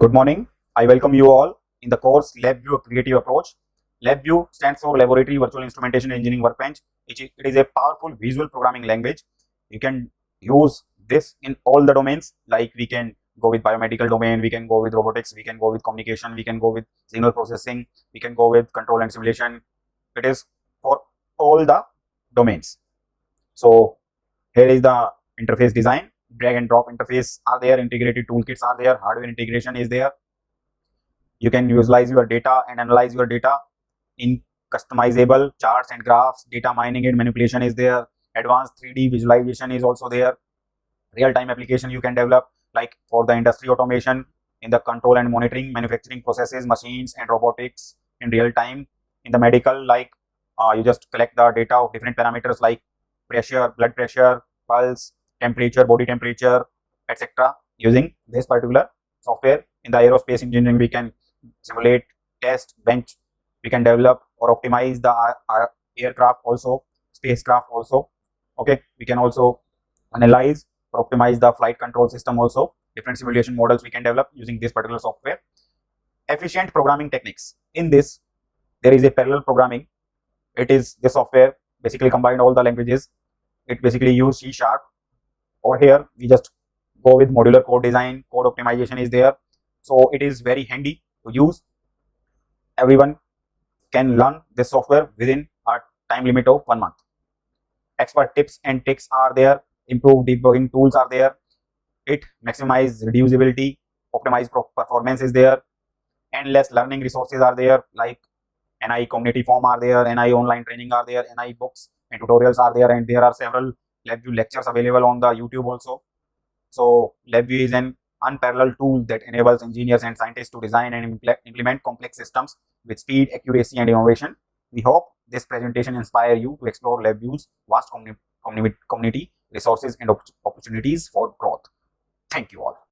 Good morning. I welcome you all in the course LabVIEW a Creative Approach. LabVIEW stands for Laboratory Virtual Instrumentation Engineering Workbench. It is a powerful visual programming language. You can use this in all the domains, like we can go with biomedical domain, we can go with robotics, we can go with communication, we can go with signal processing, we can go with control and simulation. It is for all the domains. So here is the interface design. Drag and drop interface are there, integrated toolkits are there, hardware integration is there. You can visualize your data and analyze your data in customizable charts and graphs. Data mining and manipulation is there. Advanced 3D visualization is also there. Real-time application you can develop, like for the industry automation, in the control and monitoring manufacturing processes, machines and robotics in real time. In the medical, like you just collect the data of different parameters like pressure, blood pressure, pulse, temperature, body temperature, etc. using this particular software. In the aerospace engineering, we can simulate, test, bench, we can develop or optimize the aircraft also, spacecraft also. Okay, we can also analyze or optimize the flight control system also. Different simulation models we can develop using this particular software. Efficient programming techniques. In this, there is a parallel programming. It is this software basically combined all the languages. It basically use C#. Over here, we just go with modular code design, code optimization is there. So it is very handy to use. Everyone can learn this software within a time limit of 1 month. Expert tips and tricks are there. Improved debugging tools are there. It maximize reducibility, optimize performance is there. Endless learning resources are there, like NI community forum are there, NI online training are there, NI books and tutorials are there, and there are several LabVIEW lectures available on the YouTube also. So LabVIEW is an unparalleled tool that enables engineers and scientists to design and implement complex systems with speed, accuracy, and innovation. We hope this presentation inspire you to explore LabVIEW's vast community, resources, and opportunities for growth. Thank you all.